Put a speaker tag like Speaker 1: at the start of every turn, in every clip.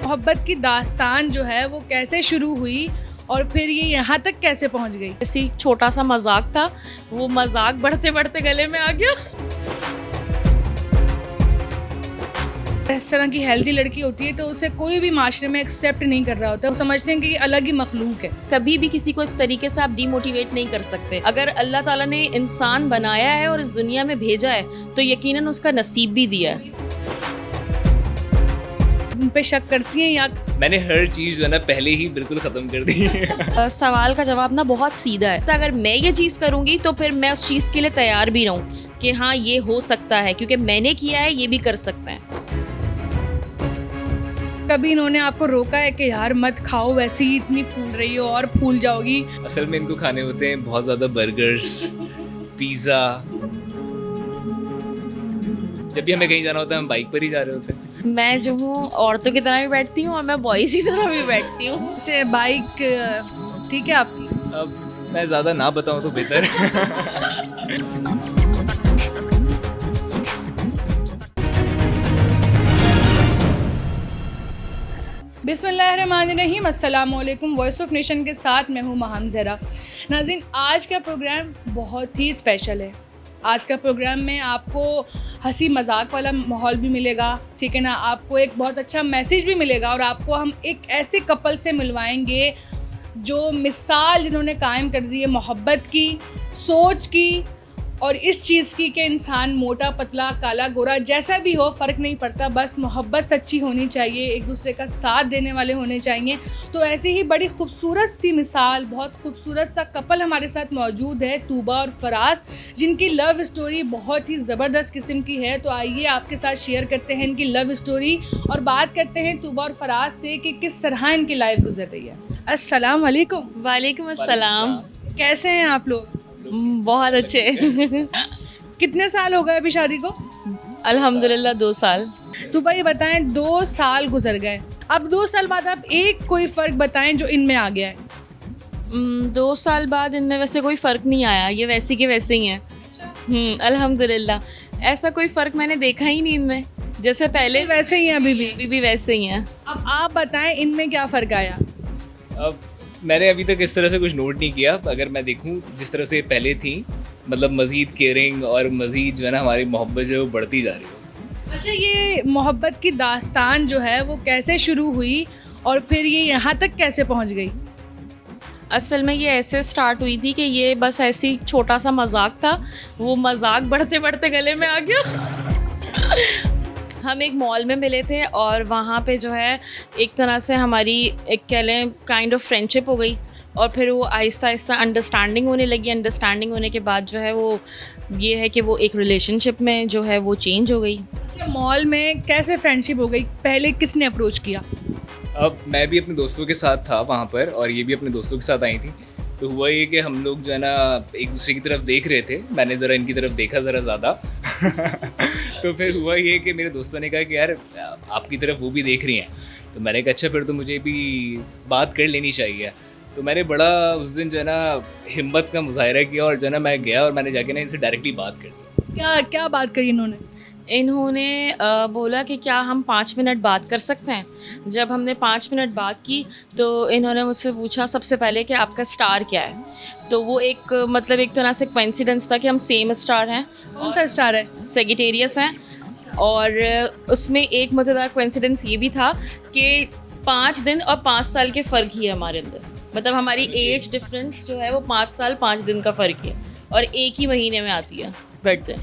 Speaker 1: मोहब्बत की दास्तान जो है वो कैसे शुरू हुई और फिर ये यहाँ तक कैसे पहुँच गई?
Speaker 2: ऐसी छोटा सा मजाक था, वो मजाक बढ़ते बढ़ते गले में आ गया।
Speaker 1: इस तरह की हेल्दी लड़की होती है तो उसे कोई भी माशरे में एक्सेप्ट नहीं कर रहा होता, वो समझते हैं कि ये अलग ही मखलूक है।
Speaker 2: कभी भी किसी को इस तरीके से आप डीमोटिवेट नहीं कर सकते। अगर अल्लाह ताला ने इंसान बनाया है और इस दुनिया में भेजा है तो यकीनन उसका नसीब भी दिया है।
Speaker 1: उन पे शक करती हैं या
Speaker 3: मैंने हर चीज़ जो है ना पहले ही बिल्कुल ख़त्म कर दी है।
Speaker 2: सवाल का जवाब ना बहुत सीधा है। तो अगर मैं ये चीज़ करूँगी तो फिर मैं उस चीज़ के लिए तैयार भी रहूँ कि हाँ ये हो सकता है, क्योंकि मैंने किया है, ये भी कर सकते हैं।
Speaker 1: कभी इन्होंने आपको रोका है कि यार मत खाओ, वैसे ही इतनी फूल रही हो और फूल जाओगी?
Speaker 3: असल में इनको खाने होते हैं बहुत ज़्यादा बर्गर्स, पिज़्ज़ा। जब भी हमें कहीं जाना होता है हम बाइक पर ही जा रहे होते हैं।
Speaker 2: मैं जो हूँ औरतों की तरह भी बैठती हूँ और मैं बॉयज़ की तरह भी बैठती हूँ।
Speaker 1: जैसे बाइक ठीक है आपकी?
Speaker 3: अब मैं ज़्यादा ना बताऊँ तो बेहतर है।
Speaker 1: बिस्मिल्लाहिर्रहमानिर्रहीम, अस्सलाम वालेकुम। वॉइस ऑफ नेशन के साथ मैं हूँ महम ज़रा। नाज़रीन, आज का प्रोग्राम बहुत ही स्पेशल है। आज का प्रोग्राम में आपको हंसी मजाक वाला माहौल भी मिलेगा, ठीक है ना, आपको एक बहुत अच्छा मैसेज भी मिलेगा और आपको हम एक ऐसे कपल से मिलवाएंगे जो मिसाल जिन्होंने कायम कर दी है मोहब्बत की, सोच की और इस चीज़ की कि इंसान मोटा पतला काला गोरा जैसा भी हो फ़र्क नहीं पड़ता, बस मोहब्बत सच्ची होनी चाहिए, एक दूसरे का साथ देने वाले होने चाहिए। तो ऐसी ही बड़ी खूबसूरत सी मिसाल, बहुत खूबसूरत सा कपल हमारे साथ मौजूद है, तूबा और फराज, जिनकी लव स्टोरी बहुत ही ज़बरदस्त किस्म की है। तो आइए आपके साथ शेयर करते हैं इनकी लव स्टोरी और बात करते हैं तूबा और फराज से कि किस तरह इनकी लाइफ गुजर रही है। अस्सलाम वालेकुम।
Speaker 2: वालेकुम अस्सलाम।
Speaker 1: कैसे हैं आप लोग?
Speaker 2: बहुत अच्छे।
Speaker 1: कितने साल हो गए अभी शादी को?
Speaker 2: अल्हम्दुलिल्लाह 2 साल।
Speaker 1: तो भाई बताएं, 2 साल गुजर गए, अब 2 साल बाद आप एक कोई फ़र्क बताएं जो इनमें आ गया है।
Speaker 2: 2 साल बाद इनमें वैसे कोई फ़र्क नहीं आया, ये वैसे के वैसे ही हैं। अल्हम्दुलिल्लाह ऐसा कोई फ़र्क मैंने देखा ही नहीं इनमें, जैसे पहले
Speaker 1: वैसे ही हैं अभी भी।
Speaker 2: वैसे ही हैं।
Speaker 1: अब आप बताएं इनमें क्या फ़र्क आया?
Speaker 3: अब मैंने अभी तक इस तरह से कुछ नोट नहीं किया। अगर मैं देखूं जिस तरह से पहले थी, मतलब मज़ीद केयरिंग और मज़ीद जो है ना हमारी मोहब्बत जो है वो बढ़ती जा रही है।
Speaker 1: अच्छा, ये मोहब्बत की दास्तान जो है वो कैसे शुरू हुई और फिर ये यहाँ तक कैसे पहुँच गई?
Speaker 2: असल में ये ऐसे स्टार्ट हुई थी कि ये बस ऐसी छोटा सा मजाक था, वो मजाक बढ़ते बढ़ते गले में आ गया। हम एक मॉल में मिले थे और वहाँ पे जो है एक तरह से हमारी एक कह लें काइंड ऑफ फ्रेंडशिप हो गई और फिर वो आहिस्ता आहिस्ता अंडरस्टैंडिंग होने लगी। अंडरस्टैंडिंग होने के बाद जो है वो ये है कि वो एक रिलेशनशिप में जो है वो चेंज हो गई।
Speaker 1: अच्छा, मॉल में कैसे फ्रेंडशिप हो गई? पहले किसने अप्रोच किया?
Speaker 3: अब मैं भी अपने दोस्तों के साथ था वहाँ पर और ये भी अपने दोस्तों के साथ आई थी। तो हुआ ये कि हम लोग जो है ना एक दूसरे की तरफ देख रहे थे, मैंने ज़रा इनकी तरफ देखा ज़रा ज़्यादा। तो फिर हुआ ये कि मेरे दोस्तों ने कहा कि यार आपकी तरफ वो भी देख रही हैं। तो मैंने कहा अच्छा फिर तो मुझे भी बात कर लेनी चाहिए। तो मैंने बड़ा उस दिन जो है ना हिम्मत का मुजाहरा किया और जो है ना मैं गया और मैंने जाके ना इनसे डायरेक्टली बात कर दी।
Speaker 1: क्या बात करी इन्होंने?
Speaker 2: इन्होंने बोला कि क्या हम 5 मिनट बात कर सकते हैं। जब हमने 5 मिनट बात की तो इन्होंने मुझसे पूछा सबसे पहले कि आपका स्टार क्या है। तो वो एक मतलब एक तरह से कोइंसिडेंस था कि हम सेम स्टार हैं।
Speaker 1: कौन सा स्टार है?
Speaker 2: सेजिटेरियस हैं। और उसमें एक मज़ेदार कोइंसिडेंस ये भी था कि 5 दिन और 5 साल के फ़र्क ही है हमारे अंदर, मतलब हमारी एज डिफरेंस जो है वो 5 साल 5 दिन का फ़र्क है और एक ही महीने में आती है बर्थडे।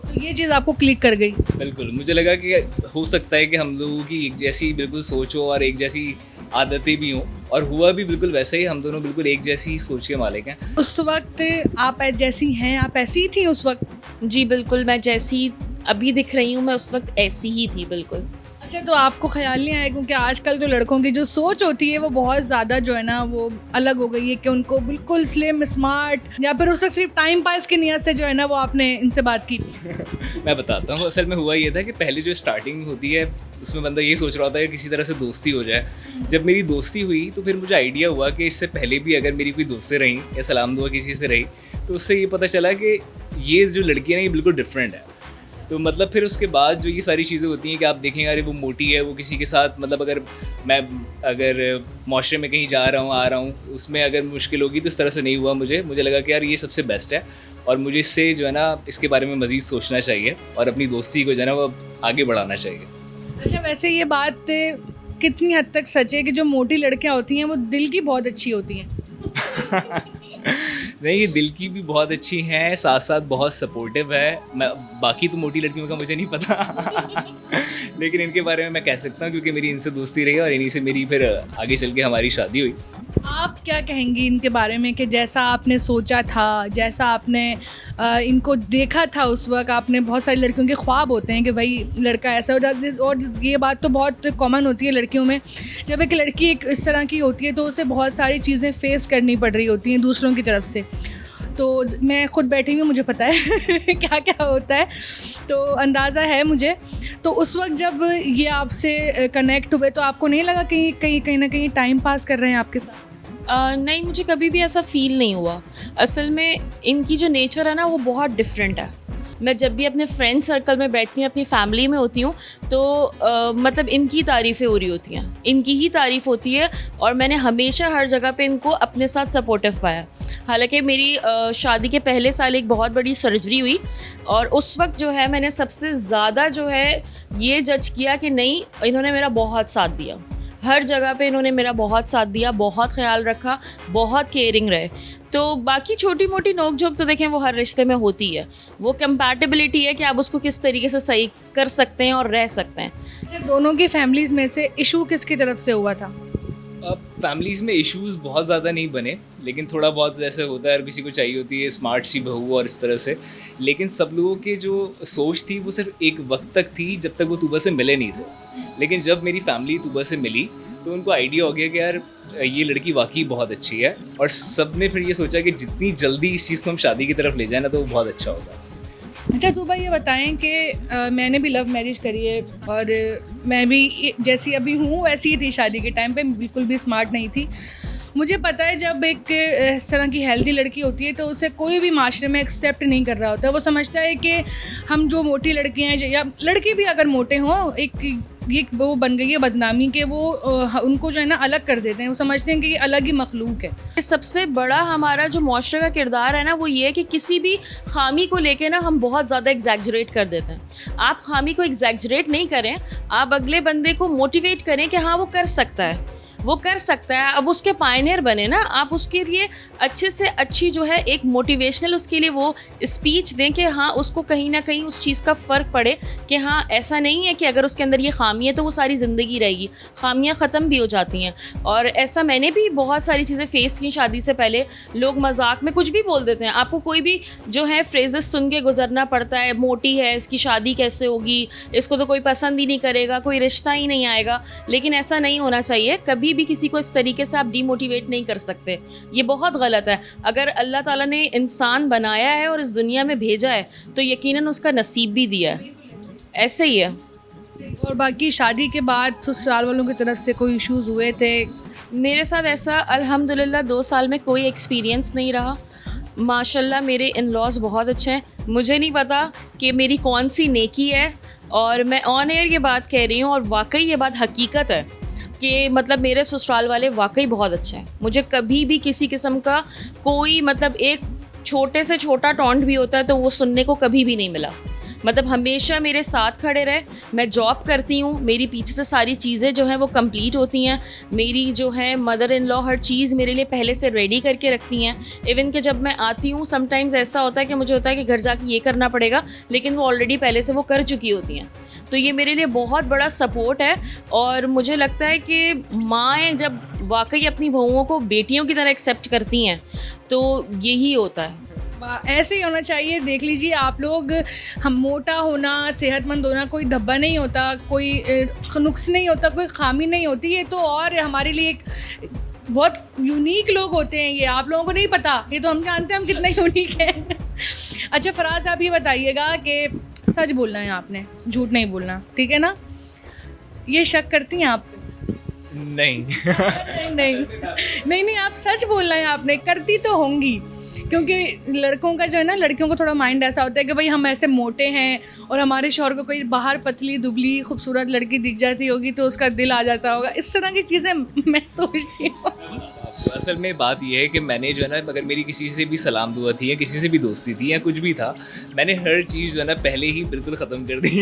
Speaker 1: तो ये चीज़ आपको क्लिक कर गई?
Speaker 3: बिल्कुल, मुझे लगा कि हो सकता है कि हम लोगों की एक जैसी बिल्कुल सोच हो और एक जैसी आदतें भी हों, और हुआ भी बिल्कुल वैसे ही। हम दोनों बिल्कुल एक जैसी सोच के मालिक हैं।
Speaker 1: उस वक्त आप जैसी हैं, आप ऐसी ही थी उस वक्त?
Speaker 2: जी बिल्कुल, मैं जैसी अभी दिख रही हूँ मैं उस वक्त ऐसी ही थी बिल्कुल।
Speaker 1: अच्छा, तो आपको ख्याल नहीं आया क्योंकि आजकल जो लड़कों की जो सोच होती है वो बहुत ज़्यादा जो है ना वो अलग हो गई है कि उनको बिल्कुल स्लिम स्मार्ट, या फिर उस वक्त सिर्फ टाइम पास की नियत से जो है ना वो आपने इनसे बात की थी?
Speaker 3: मैं बताता हूँ, असल में हुआ ये था कि पहले जो स्टार्टिंग होती है उसमें बंदा ये सोच रहा होता है कि किसी तरह से दोस्ती हो जाए। जब मेरी दोस्ती हुई तो फिर मुझे आइडिया हुआ कि इससे पहले भी अगर मेरी कोई दोस्तें रहीं या सलाम दुआ किसी से रही तो उससे ये पता चला कि ये जो लड़की है ना ये बिल्कुल डिफरेंट है। तो मतलब फिर उसके बाद जो ये सारी चीज़ें होती हैं कि आप देखेंगे अरे वो मोटी है, वो किसी के साथ मतलब अगर माशरे में कहीं जा रहा हूँ आ रहा हूँ उसमें अगर मुश्किल होगी तो इस तरह से नहीं हुआ। मुझे लगा कि यार ये सबसे बेस्ट है और मुझे इससे जो है ना इसके बारे में मज़ीद सोचना चाहिए और अपनी दोस्ती को जो है ना वो आगे बढ़ाना चाहिए।
Speaker 1: अच्छा, वैसे ये बात कितनी हद तक सच है कि जो मोटी लड़कियां होती हैं वो दिल की बहुत अच्छी होती हैं?
Speaker 3: नहीं, ये दिल की भी बहुत अच्छी हैं, साथ साथ बहुत सपोर्टिव है। मैं बाकी तो मोटी लड़कियों का मुझे नहीं पता लेकिन इनके बारे में मैं कह सकता हूँ क्योंकि मेरी इनसे दोस्ती रही और इन्हीं से मेरी फिर आगे चल के हमारी शादी हुई।
Speaker 1: आप क्या कहेंगी इनके बारे में कि जैसा आपने सोचा था, जैसा आपने इनको देखा था उस वक्त, आपने बहुत सारी लड़कियों के ख्वाब होते हैं कि भाई लड़का ऐसा और ये बात तो बहुत कॉमन होती है लड़कियों में, जब एक लड़की एक इस तरह की होती है तो उसे बहुत सारी चीज़ें फेस करनी पड़ रही होती हैं दूसरों की तरफ से। तो मैं खुद बैठी हुई, मुझे पता है क्या क्या होता है, तो अंदाज़ा है मुझे। तो उस वक्त जब ये आपसे कनेक्ट हुए तो आपको नहीं लगा कि कहीं ना कहीं टाइम पास कर रहे हैं आपके साथ?
Speaker 2: नहीं, मुझे कभी भी ऐसा फ़ील नहीं हुआ। असल में इनकी जो नेचर है ना वो बहुत डिफरेंट है। मैं जब भी अपने फ्रेंड सर्कल में बैठती हूँ, अपनी फैमिली में होती हूँ तो मतलब इनकी तारीफ़ें हो रही होती हैं, इनकी ही तारीफ़ होती है और मैंने हमेशा हर जगह पे इनको अपने साथ सपोर्टिव पाया। हालांकि मेरी शादी के पहले साल एक बहुत बड़ी सर्जरी हुई और उस वक्त जो है मैंने सबसे ज़्यादा जो है ये जज किया कि नहीं, इन्होंने मेरा बहुत साथ दिया। हर जगह पे इन्होंने मेरा बहुत साथ दिया, बहुत ख्याल रखा, बहुत केयरिंग रहे। तो बाकी छोटी मोटी नोक झोंक तो देखें वो हर रिश्ते में होती है, वो कंपैटिबिलिटी है कि आप उसको किस तरीके से सही कर सकते हैं और रह सकते हैं।
Speaker 1: अच्छा, दोनों की फैमिलीज़ में से इशू किसकी तरफ से हुआ था?
Speaker 3: अब फैमिलीज़ में इश्यूज़ बहुत ज़्यादा नहीं बने, लेकिन थोड़ा बहुत जैसे होता है, हर किसी को चाहिए होती है स्मार्ट सी बहू और इस तरह से। लेकिन सब लोगों की जो सोच थी वो सिर्फ एक वक्त तक थी जब तक वो तूबा से मिले नहीं थे। लेकिन जब मेरी फैमिली तूबा से मिली तो उनको आइडिया हो गया कि यार ये लड़की वाकई बहुत अच्छी है और सब ने फिर ये सोचा कि जितनी जल्दी इस चीज़ को हम शादी की तरफ ले जाए ना तो वो बहुत अच्छा होगा।
Speaker 1: अच्छा तूबा, ये बताएं कि मैंने भी लव मैरिज करी है और मैं भी जैसी अभी हूँ वैसी ही थी शादी के टाइम पे, बिल्कुल भी स्मार्ट नहीं थी। मुझे पता है जब एक इस तरह की हेल्दी लड़की होती है तो उसे कोई भी माशरे में एक्सेप्ट नहीं कर रहा होता। वो समझता है कि हम जो मोटी लड़कियाँ हैं या लड़के भी अगर मोटे हों, एक ये वो बन गई है बदनामी के वो उनको जो है ना अलग कर देते हैं। वो समझते हैं कि ये अलग ही मखलूक है।
Speaker 2: सबसे बड़ा हमारा जो मुआशरे का किरदार है ना वो ये है कि किसी भी खामी को लेके ना हम बहुत ज़्यादा एग्जैजरेट कर देते हैं। आप खामी को एग्जैजरेट नहीं करें, आप अगले बंदे को मोटिवेट करें कि हाँ वो कर सकता है, वो कर सकता है। अब उसके पायनियर बने ना, आप उसके लिए अच्छे से अच्छी जो है एक मोटिवेशनल उसके लिए वो स्पीच दें कि हाँ उसको कहीं ना कहीं उस चीज़ का फ़र्क पड़े कि हाँ ऐसा नहीं है कि अगर उसके अंदर ये खामी है तो वो सारी ज़िंदगी रहेगी, खामियां ख़त्म भी हो जाती हैं। और ऐसा मैंने भी बहुत सारी चीज़ें फ़ेस की शादी से पहले। लोग मजाक में कुछ भी बोल देते हैं, आपको कोई भी जो है फ्रेजेस सुन के गुजरना पड़ता है, मोटी है इसकी शादी कैसे होगी, इसको तो कोई पसंद ही नहीं करेगा, कोई रिश्ता ही नहीं आएगा। लेकिन ऐसा नहीं होना चाहिए, कभी भी किसी को इस तरीके से आप डीमोटिवेट नहीं कर सकते, ये बहुत गलत है। अगर अल्लाह ताला ने इंसान बनाया है और इस दुनिया में भेजा है तो यकीनन उसका नसीब भी दिया है, ऐसे ही है।
Speaker 1: और बाकी शादी के बाद ससुराल वालों की तरफ से कोई इश्यूज़ हुए थे?
Speaker 2: मेरे साथ ऐसा अल्हम्दुलिल्लाह 2 साल में कोई एक्सपीरियंस नहीं रहा। माशाल्लाह मेरे इन लॉज बहुत अच्छे हैं। मुझे नहीं पता कि मेरी कौन सी नेकी है और मैं ऑन एयर ये बात कह रही हूँ और वाकई ये बात हकीकत है कि मतलब मेरे ससुराल वाले वाकई बहुत अच्छे हैं। मुझे कभी भी किसी किस्म का कोई मतलब एक छोटे से छोटा टॉन्ट भी होता है तो वो सुनने को कभी भी नहीं मिला। मतलब हमेशा मेरे साथ खड़े रहे। मैं जॉब करती हूँ, मेरी पीछे से सारी चीज़ें जो हैं वो कंप्लीट होती हैं। मेरी जो है मदर इन लॉ हर चीज़ मेरे लिए पहले से रेडी करके रखती हैं। इवन कि जब मैं आती हूँ समटाइम्स ऐसा होता है कि मुझे होता है कि घर जाके ये करना पड़ेगा, लेकिन वो ऑलरेडी पहले से वो कर चुकी होती हैं। तो ये मेरे लिए बहुत बड़ा सपोर्ट है और मुझे लगता है कि माएँ जब वाकई अपनी बहुओं को बेटियों की तरह एक्सेप्ट करती हैं तो यही होता है।
Speaker 1: ऐसे ही होना चाहिए। देख लीजिए आप लोग, हम मोटा होना, सेहतमंद होना कोई धब्बा नहीं होता, कोई नुक्स नहीं होता, कोई खामी नहीं होती। ये तो और हमारे लिए एक बहुत यूनिक लोग होते हैं। ये आप लोगों को नहीं पता, ये तो हम जानते हैं हम कितना यूनिक हैं। अच्छा फराज, आप ये बताइएगा कि सच बोलना है आपने, झूठ नहीं बोलना, ठीक है ना? ये शक करती हैं आप?
Speaker 3: नहीं
Speaker 1: नहीं, आप सच बोलना है आपने। करती तो होंगी क्योंकि लड़कों का जो है ना, लड़कियों को थोड़ा माइंड ऐसा होता है कि भाई हम ऐसे मोटे हैं और हमारे शौहर को कोई बाहर पतली दुबली खूबसूरत लड़की दिख जाती होगी तो उसका दिल आ जाता होगा, इस तरह की चीज़ें मैं सोचती हूँ।
Speaker 3: असल में बात यह है कि मैंने जो है ना, अगर मेरी किसी से भी सलाम दुआ थी या किसी से भी दोस्ती थी या कुछ भी था, मैंने हर चीज़ जो है ना पहले ही बिल्कुल ख़त्म कर दी।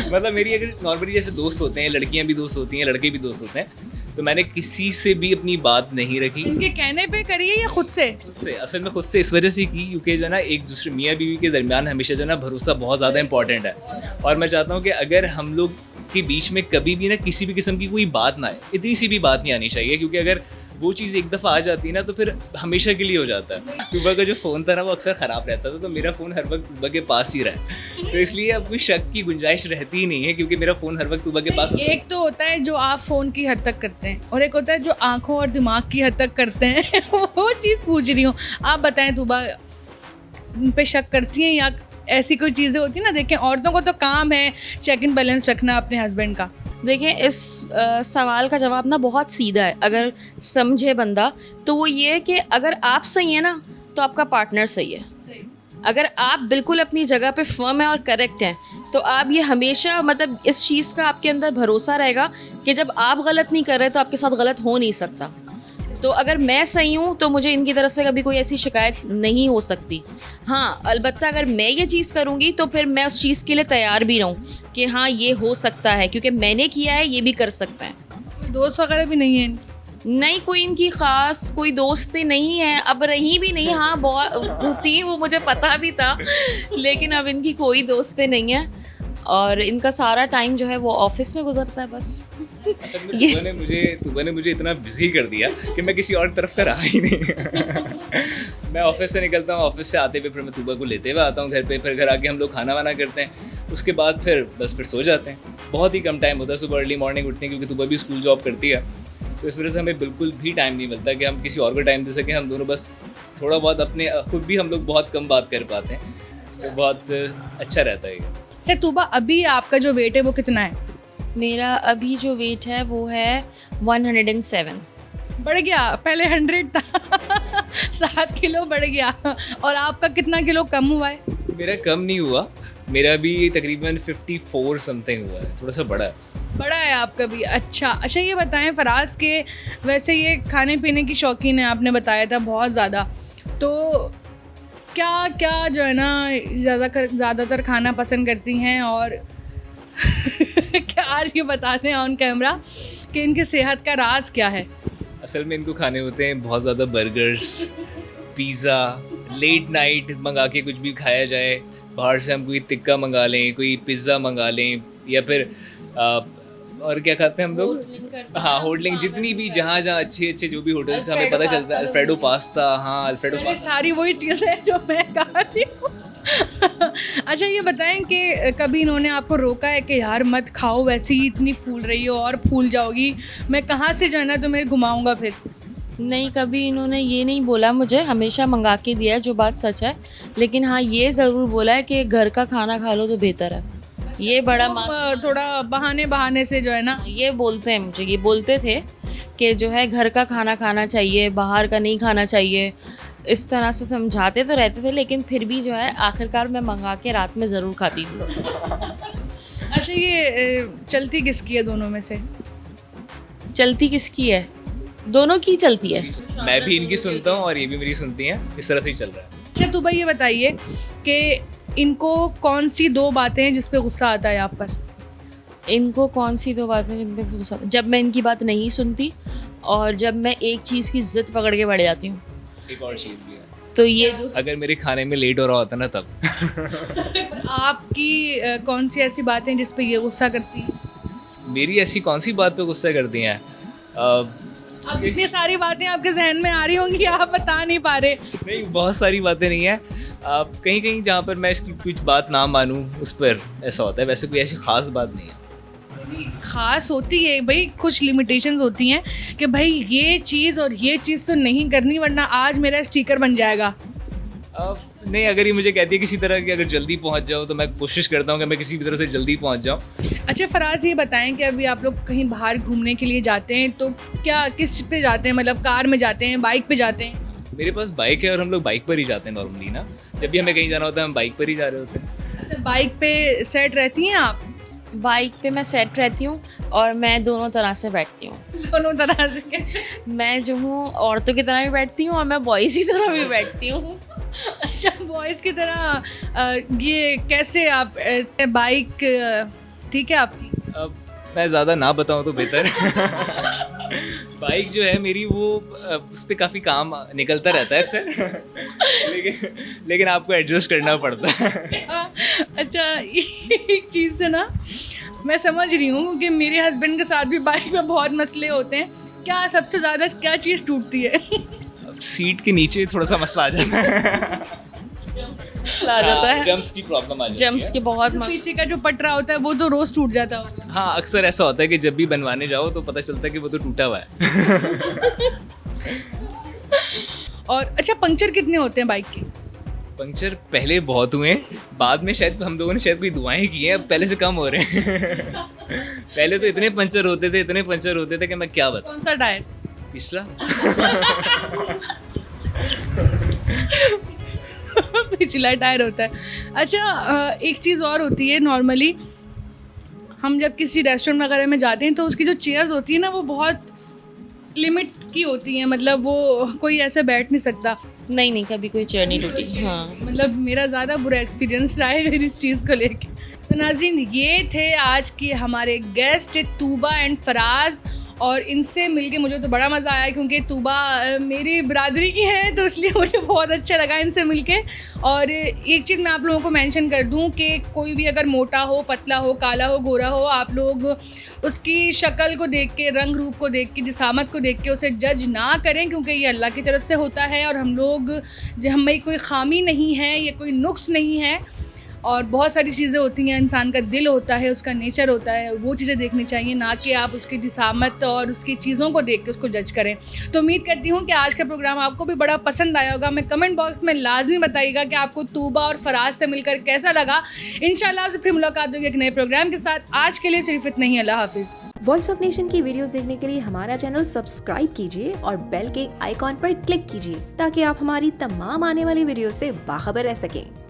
Speaker 3: मतलब मेरी अगर नॉर्मली जैसे दोस्त होते हैं, लड़कियां भी दोस्त होती हैं, लड़के भी दोस्त होते हैं, तो मैंने किसी से भी अपनी बात नहीं रखी।
Speaker 1: इनके कहने पे करिए या खुद से?
Speaker 3: खुद से, असल में खुद से इस वजह से की क्योंकि जो है ना एक दूसरे मियाँ बीवी के दरमियान हमेशा जो है ना भरोसा बहुत ज़्यादा इंपॉर्टेंट है। और मैं चाहता हूँ कि अगर हम लोग के बीच में कभी भी ना किसी भी किस्म की कोई बात ना आए, इतनी सी भी बात नहीं आनी चाहिए, क्योंकि अगर वो चीज़ एक दफ़ा आ जाती है ना तो फिर हमेशा के लिए हो जाता है। तूबा का जो फ़ोन था ना वो अक्सर ख़राब रहता था, तो मेरा फ़ोन हर वक्त तूबा के पास ही रहा है, तो इसलिए अब कोई शक की गुंजाइश रहती ही नहीं है, क्योंकि मेरा फ़ोन हर वक्त तूबा के पास।
Speaker 1: एक तो होता है जो आप फ़ोन की हद तक करते हैं और एक होता है जो आँखों और दिमाग की हद तक करते हैं। वो चीज़ पूछ रही हूँ। आप बताएं, तूबा उन पे शक करती हैं या ऐसी कोई चीज़ें होती हैं ना? देखें, औरतों को तो काम है चेक इन बैलेंस रखना अपने हस्बैंड का।
Speaker 2: देखिए, इस सवाल का जवाब ना बहुत सीधा है अगर समझे बंदा, तो वो ये है कि अगर आप सही है ना तो आपका पार्टनर सही है। अगर आप बिल्कुल अपनी जगह पे फर्म है और करेक्ट हैं तो आप ये हमेशा, मतलब इस चीज़ का आपके अंदर भरोसा रहेगा कि जब आप गलत नहीं कर रहे तो आपके साथ गलत हो नहीं सकता। तो अगर मैं सही हूँ तो मुझे इनकी तरफ से कभी कोई ऐसी शिकायत नहीं हो सकती। हाँ, अलबत्ता अगर मैं ये चीज़ करूँगी तो फिर मैं उस चीज़ के लिए तैयार भी रहूँ कि हाँ ये हो सकता है, क्योंकि मैंने किया है, ये भी कर सकते हैं।
Speaker 1: कोई दोस्त वगैरह भी नहीं है?
Speaker 2: नहीं, कोई इनकी ख़ास कोई दोस्ती नहीं है, अब रही भी नहीं। हाँ, बहुत थी, वो मुझे पता भी था, लेकिन अब इनकी कोई दोस्ती नहीं है और इनका सारा टाइम जो है वो ऑफिस में गुजरता है बस।
Speaker 3: तूबा ने मुझे इतना बिजी कर दिया कि मैं किसी और तरफ का रहा ही नहीं। मैं ऑफिस से निकलता हूँ, ऑफिस से आते हुए फिर मैं तूबा को लेते हुए आता हूँ घर पे, फिर घर आके हम लोग खाना वाना करते हैं, उसके बाद फिर सो जाते हैं। बहुत ही कम टाइम होता है, सुबह अर्ली मॉर्निंग उठते हैं, क्योंकि तूबा भी स्कूल जॉब करती है, तो इस वजह से हमें बिल्कुल भी टाइम नहीं मिलता कि हम किसी और को टाइम दे सकें। हम दोनों बस थोड़ा बहुत अपने खुद भी हम लोग बहुत कम बात कर पाते हैं, तो बहुत अच्छा रहता है ये।
Speaker 1: अच्छा तूबा, अभी आपका जो वेट है वो कितना है?
Speaker 2: मेरा अभी जो वेट है वो है 107।
Speaker 1: बढ़ गया, पहले 100 था। 7 किलो बढ़ गया। और आपका कितना किलो कम हुआ है?
Speaker 3: मेरा कम नहीं हुआ, मेरा भी तकरीबन 54 समथिंग हुआ है, थोड़ा सा बड़ा है।
Speaker 1: बड़ा है आपका भी। अच्छा, ये बताएं फराज के, वैसे ये खाने पीने की शौकीन है, आपने बताया था बहुत ज़्यादा, तो क्या क्या जो है ना ज़्यादातर खाना पसंद करती हैं? और क्या आज ये बताते हैं ऑन कैमरा कि इनकी सेहत का राज क्या है?
Speaker 3: असल में इनको खाने होते हैं बहुत ज़्यादा बर्गर्स, पिज़्ज़ा, लेट नाइट मंगा के कुछ भी खाया जाए, बाहर से हम कोई टिक्का मंगा लें, कोई पिज़्ज़ा मंगा लें, या फिर और क्या खाते हैं हम लोग? हाँ, होटलिंग, जितनी भी जहाँ अच्छे जो भी होटल्स का हमें पता चलता है, अल्फ्रेडो पास्ता। हाँ, अल्फ्रेडो पास्ता,
Speaker 1: सारी वही चीज़ें जो मैं कहा थी। अच्छा ये बताएं कि कभी इन्होंने आपको रोका है कि यार मत खाओ, वैसे ही इतनी फूल रही हो और फूल जाओगी, मैं कहाँ से जो है ना तुम्हें घुमाऊँगा फिर?
Speaker 2: नहीं, कभी इन्होंने ये नहीं बोला मुझे, हमेशा मंगा के दिया है, जो बात सच है। लेकिन हाँ, ये ज़रूर बोला है कि घर का खाना खा लो तो बेहतर है। ये बड़ा
Speaker 1: थोड़ा बहाने से जो है ना
Speaker 2: ये बोलते हैं मुझे, ये बोलते थे कि जो है घर का खाना खाना चाहिए, बाहर का नहीं खाना चाहिए, इस तरह से समझाते तो रहते थे, लेकिन फिर भी जो है आखिरकार मैं मंगा के रात में ज़रूर खाती थी।
Speaker 1: अच्छा ये चलती किसकी है दोनों में से?
Speaker 2: चलती किसकी है? दोनों की चलती है।
Speaker 3: मैं भी इनकी सुनता हूँ और ये भी मेरी सुनती हैं, इस तरह से ही चल रहा है।
Speaker 1: अच्छा तो भाई ये बताइए कि इनको कौन सी 2 बातें हैं जिस पे गुस्सा आता है आप पर?
Speaker 2: इनको कौन सी 2 बातें जिन पे गुस्सा? जब मैं इनकी बात नहीं सुनती और जब मैं एक चीज़ की ज़िद पकड़ के बढ़ जाती हूँ।
Speaker 3: एक और चीज़ भी है,
Speaker 2: तो ये
Speaker 3: अगर मेरे खाने में लेट हो रहा होता ना तब।
Speaker 1: आपकी कौन सी ऐसी बातें जिस पे ये गुस्सा करती हैं?
Speaker 3: मेरी ऐसी कौन सी बात पे गुस्सा करती हैं?
Speaker 1: अब इतनी सारी बातें आपके जहन में आ रही होंगी, आप बता नहीं पा रहे।
Speaker 3: नहीं, बहुत सारी बातें नहीं है, कहीं जहाँ पर मैं इसकी कुछ बात ना मानूँ उस पर ऐसा होता है, वैसे कोई ऐसी ख़ास बात नहीं है।
Speaker 1: ख़ास होती है भाई, कुछ लिमिटेशंस होती हैं कि भाई ये चीज़ और ये चीज़ तो नहीं करनी वरना आज मेरा स्टिकर बन जाएगा।
Speaker 3: नहीं, अगर ये मुझे कहती है किसी तरह की अगर जल्दी पहुंच जाओ तो मैं कोशिश करता हूँ कि मैं किसी भी तरह से जल्दी पहुंच जाऊँ।
Speaker 1: अच्छा फराज ये बताएं कि अभी आप लोग कहीं बाहर घूमने के लिए जाते हैं तो क्या किस पे जाते हैं? मतलब कार में जाते हैं, बाइक पे जाते हैं?
Speaker 3: मेरे पास बाइक है और हम लोग बाइक पर ही जाते हैं नॉर्मली ना, जब भी हमें कहीं जाना होता है हम बाइक पर ही जा रहे होते हैं।
Speaker 1: अच्छा, बाइक पे सेट रहती हैं आप?
Speaker 2: बाइक पे मैं सेट रहती हूँ और मैं दोनों तरह से बैठती हूँ।
Speaker 1: दोनों तरह से?
Speaker 2: मैं जो हूँ औरतों की तरह भी बैठती हूँ और मैं बॉयज़ की तरह भी बैठती हूँ।
Speaker 1: अच्छा, बॉयज़ की तरह ये कैसे आप बाइक ठीक है आपकी?
Speaker 3: अब मैं ज़्यादा ना बताऊँ तो बेहतर। बाइक जो है मेरी वो उस पर काफ़ी काम निकलता रहता है अक्सर। लेकिन आपको एडजस्ट करना पड़ता है।
Speaker 1: अच्छा, एक चीज़ से ना मैं समझ रही हूँ कि मेरे हस्बैंड के साथ भी बाइक में बहुत मसले होते हैं। क्या सबसे ज़्यादा क्या चीज़ टूटती है?
Speaker 3: अब सीट के नीचे थोड़ा सा मसला आ जाता है।
Speaker 2: आ जाता है,
Speaker 3: जंप्स की प्रॉब्लम आ जाती
Speaker 2: जंप्स
Speaker 3: है।
Speaker 2: की बहुत
Speaker 1: पीछे का जो पटरा होता है वो तो रोज़ टूट जाता होगा।
Speaker 3: हाँ, अक्सर ऐसा होता है कि जब भी बनवाने जाओ तो पता चलता है कि वो तो टूटा हुआ है।
Speaker 1: और अच्छा, पंक्चर कितने होते हैं बाइक के?
Speaker 3: पंक्चर पहले बहुत हुए, बाद में शायद हम लोगों ने शायद कोई दुआएं की हैं, अब पहले से कम हो रहे हैं। पहले तो इतने पंचर होते थे कि मैं क्या बताऊं।
Speaker 1: कौन सा टायर?
Speaker 3: पिछला।
Speaker 1: पिछला टायर होता है। अच्छा, एक चीज़ और होती है, नॉर्मली हम जब किसी रेस्टोरेंट वगैरह में जाते हैं तो उसकी जो चेयर्स होती है ना वो बहुत लिमिट की होती हैं, मतलब वो कोई ऐसे बैठ नहीं सकता।
Speaker 2: नहीं, कभी कोई चेयर नहीं टूटी। हाँ,
Speaker 1: मतलब मेरा ज़्यादा बुरा एक्सपीरियंस रहा है इस चीज़ को लेके। तो नाज़रीन, ये थे आज के हमारे गेस्ट तूबा एंड फराज, और इनसे मिलके मुझे तो बड़ा मज़ा आया क्योंकि तूबा मेरी बिरादरी की है, तो इसलिए मुझे बहुत अच्छा लगा इनसे मिलके। और एक चीज़ मैं आप लोगों को मेंशन कर दूं कि कोई भी अगर मोटा हो, पतला हो, काला हो, गोरा हो, आप लोग उसकी शक्ल को देख के, रंग रूप को देख के, जिसामत को देख के उसे जज ना करें, क्योंकि ये अल्लाह की तरफ से होता है और हमें कोई ख़ामी नहीं है, ये कोई नुक्स नहीं है। और बहुत सारी चीज़ें होती हैं, इंसान का दिल होता है, उसका नेचर होता है, वो चीज़ें देखनी चाहिए, ना कि आप उसकी जिसामत और उसकी चीज़ों को देख के उसको जज करें। तो उम्मीद करती हूँ कि आज का प्रोग्राम आपको भी बड़ा पसंद आया होगा। मैं कमेंट बॉक्स में लाजमी बताइएगा कि आपको तूबा और फराज से मिलकर कैसा लगा। इंशाल्लाह से फिर मुलाकात होगी एक नए प्रोग्राम के साथ। आज के लिए सिर्फ इतना ही। अल्लाह हाफिज़।
Speaker 4: वॉइस ऑफ नेशन की वीडियोस देखने के लिए हमारा चैनल सब्सक्राइब कीजिए और बेल के आइकॉन पर क्लिक कीजिए ताकि आप हमारी तमाम आने वाली वीडियो से बाखबर रह सकें।